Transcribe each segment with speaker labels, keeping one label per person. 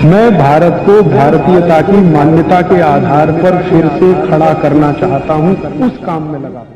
Speaker 1: मैं भारत को भारतीयता की मान्यता के आधार पर फिर से खड़ा करना चाहता हूं, उस काम में लगा हूं।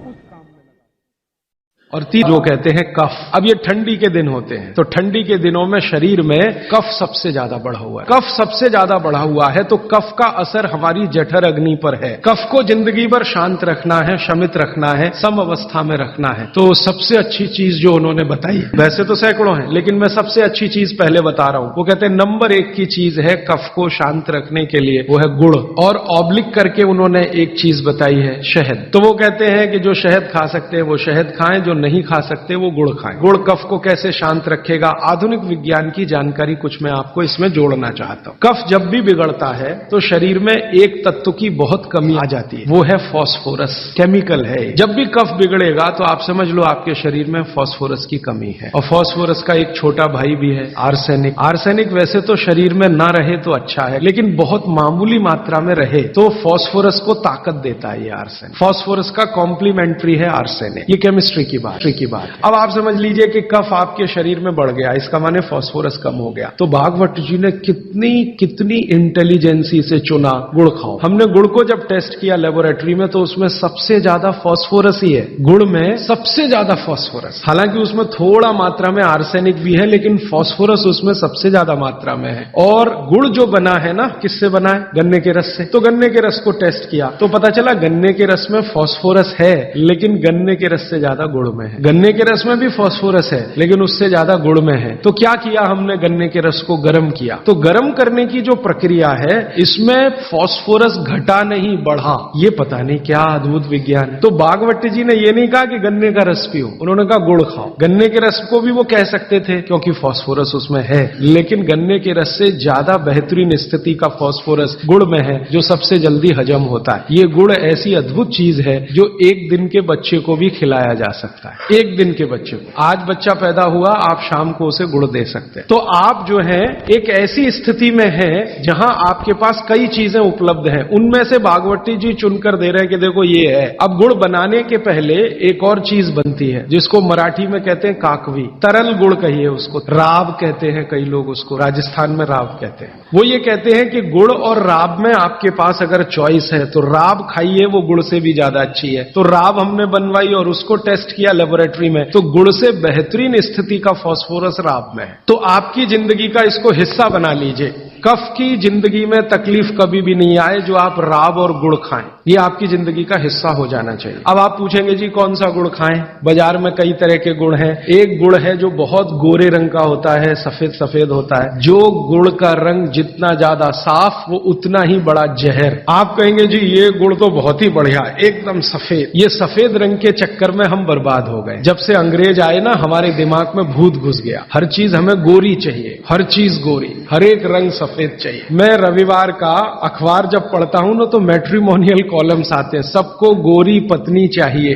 Speaker 2: और जो कहते हैं कफ। अब ये ठंडी के दिन होते हैं, तो ठंडी के दिनों में शरीर में कफ सबसे ज्यादा बढ़ा हुआ है। कफ सबसे ज्यादा बढ़ा हुआ है तो कफ का असर हमारी जठर अग्नि पर है। कफ को जिंदगी भर शांत रखना है, शमित रखना है, सम अवस्था में रखना है। तो सबसे अच्छी चीज जो उन्होंने बताई, वैसे तो सैकड़ों हैं, लेकिन मैं सबसे अच्छी चीज पहले बता रहा हूं। वो कहते हैं नंबर 1 की चीज है कफ को शांत रखने के लिए, वो है गुड़। और ऑब्लिक करके उन्होंने एक चीज बताई है, शहद। तो वो कहते हैं कि जो शहद खा सकते हैं वो शहद खाएं, जो नहीं खा सकते वो गुड़ खाएं। गुड़ कफ को कैसे शांत रखेगा, आधुनिक विज्ञान की जानकारी कुछ मैं आपको इसमें जोड़ना चाहता हूं। कफ जब भी बिगड़ता है तो शरीर में एक तत्व की बहुत कमी आ जाती है, वो है फास्फोरस। केमिकल है। जब भी कफ बिगड़ेगा तो आप समझ लो आपके शरीर में फास्फोरस की कमी है। और फास्फोरस का एक छोटा भाई भी है, आर्सेनिक। आर्सेनिक वैसे तो शरीर में ना रहे तो अच्छा है, लेकिन बहुत मामूली मात्रा में रहे तो फास्फोरस को ताकत देता है ये आर्सेनिक। फास्फोरस का कॉम्प्लीमेंट्री है आर्सेनिक। ये केमिस्ट्री की बात अब आप समझ लीजिए कि कफ आपके शरीर में बढ़ गया, इसका माने फास्फोरस कम हो गया। तो भागवत जी ने कितनी इंटेलिजेंसी से चुना, गुड़ खाओ। हमने गुड़ को जब टेस्ट किया लेबोरेटरी में तो उसमें सबसे ज्यादा फास्फोरस ही है। गुड़ में सबसे ज्यादा फास्फोरस, हालांकि उसमें थोड़ा मात्रा में आर्सेनिक भी है, लेकिन फास्फोरस उसमें सबसे ज्यादा मात्रा में है। और गुड़ जो बना है ना, किससे बना है? गन्ने के रस से। तो गन्ने के रस को टेस्ट किया तो पता चला गन्ने के रस में फास्फोरस है, लेकिन गन्ने के रस से ज्यादा गुड़ में है। गन्ने के रस में भी फास्फोरस है, लेकिन उससे ज्यादा गुड़ में है। तो क्या किया हमने? गन्ने के रस को गर्म किया। तो गर्म करने की जो प्रक्रिया है, इसमें फास्फोरस घटा नहीं बढ़ा। ये पता नहीं क्या अद्भुत विज्ञान है। तो भागवत जी ने ये नहीं कहा कि गन्ने का रस पियो, उन्होंने कहा गुड़ खाओ। गन्ने के रस को भी वो कह सकते थे क्योंकि फास्फोरस उसमें है, लेकिन गन्ने के रस से ज्यादा बेहतरीन स्थिति का फास्फोरस गुड़ में है, जो सबसे जल्दी हजम होता है। ये गुड़ ऐसी अद्भुत चीज है जो 1 दिन के बच्चे को भी खिलाया जा सकता है। 1 दिन के बच्चे को, आज बच्चा पैदा हुआ, आप शाम को उसे गुड़ दे सकते हैं। तो आप जो है एक ऐसी स्थिति में है जहां आपके पास कई चीजें उपलब्ध हैं, उनमें से भागवती जी चुनकर दे रहे हैं कि देखो ये है। अब गुड़ बनाने के पहले एक और चीज बनती है जिसको मराठी में कहते हैं काकवी, तरल गुड़ कहिए उसको, राब कहते हैं कई लोग उसको, राजस्थान में राब कहते हैं। वो ये कहते हैं कि गुड़ और राब में आपके पास अगर चॉइस है तो राब खाइए, वो गुड़ से भी ज्यादा अच्छी है। तो राब हमने बनवाई और उसको टेस्ट किया लेबोरेटरी में, तो गुड़ से बेहतरीन स्थिति का फास्फोरस राब में है। तो आपकी जिंदगी का इसको हिस्सा बना लीजिए। कफ की जिंदगी में तकलीफ कभी भी नहीं आए जो आप राब और गुड़ खाएं, ये आपकी जिंदगी का हिस्सा हो जाना चाहिए। अब आप पूछेंगे जी कौन सा गुड़ खाएं? बाजार में कई तरह के गुड़ हैं। एक गुड़ है जो बहुत गोरे रंग का होता है, सफेद सफेद होता है। जो गुड़ का रंग जितना ज्यादा साफ वो उतना ही बड़ा जहर। आप कहेंगे जी ये गुड़ तो बहुत ही बढ़िया, एकदम सफेद। ये सफेद रंग के चक्कर में हम बर्बाद हो गए। जब से अंग्रेज आए ना, हमारे दिमाग में भूत घुस गया। हर चीज हमें गोरी चाहिए, हर चीज गोरी, हर एक रंग सफेद चाहिए। मैं रविवार का अखबार जब पढ़ता हूं ना तो मैट्रिमोनियल कॉलम्स आते हैं, सबको गोरी पत्नी चाहिए,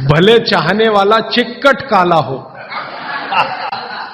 Speaker 2: भले चाहने वाला चिक्कट काला हो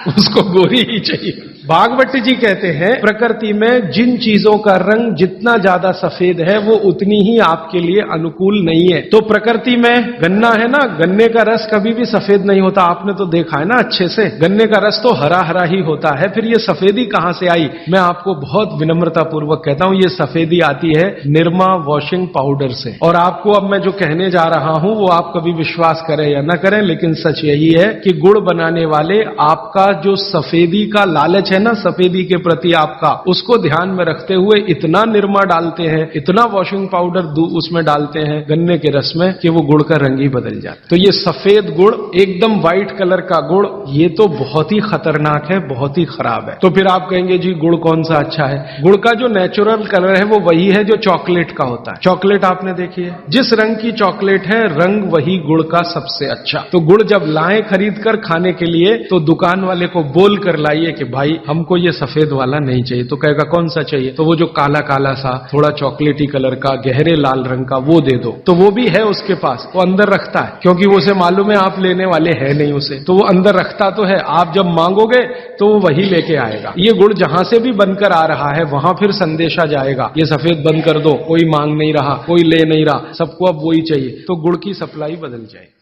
Speaker 2: उसको गोरी ही चाहिए। भागवत जी कहते हैं प्रकृति में जिन चीजों का रंग जितना ज्यादा सफेद है वो उतनी ही आपके लिए अनुकूल नहीं है। तो प्रकृति में गन्ना है ना, गन्ने का रस कभी भी सफेद नहीं होता, आपने तो देखा है ना अच्छे से। गन्ने का रस तो हरा हरा ही होता है। फिर ये सफेदी कहां से आई? मैं आपको बहुत विनम्रता पूर्वक कहता हूं, ये सफेदी आती है निरमा वॉशिंग पाउडर से। और आपको अब मैं जो कहने जा रहा हूं वो आप कभी विश्वास करें या न करें, लेकिन सच यही है कि गुड़ बनाने वाले आपका जो सफेदी का लालच है ना, सफेदी के प्रति आपका, उसको ध्यान में रखते हुए इतना निरमा डालते हैं, इतना वॉशिंग पाउडर उसमें डालते हैं गन्ने के रस में कि वो गुड़ का रंग ही बदल जाता। तो ये सफेद गुड़, एकदम व्हाइट कलर का गुड़, ये तो बहुत ही खतरनाक है, बहुत ही खराब है। तो फिर आप कहेंगे जी गुड़ कौन सा अच्छा है? गुड़ का जो नेचुरल कलर है वो वही है जो चॉकलेट का होता है। चॉकलेट आपने देखी है, जिस रंग की चॉकलेट है रंग वही गुड़ का सबसे अच्छा। तो गुड़ जब लाएं खरीद कर खाने के लिए तो दुकान वाले को बोल कर लाइए कि भाई हमको ये सफेद वाला नहीं चाहिए। तो कहेगा कौन सा चाहिए? तो वो जो काला काला सा थोड़ा चॉकलेटी कलर का गहरे लाल रंग का वो दे दो। तो वो भी है उसके पास, वो अंदर रखता है क्योंकि वो उसे मालूम है आप लेने वाले हैं नहीं उसे, तो वो अंदर रखता तो है। आप जब मांगोगे तो वो वही लेके आएगा। ये गुड़ जहां से भी बनकर आ रहा है वहां फिर संदेशा जाएगा, ये सफेद बंद कर दो, कोई मांग नहीं रहा, कोई ले नहीं रहा, सबको अब वही चाहिए। तो गुड़ की सप्लाई बदल जाएगी।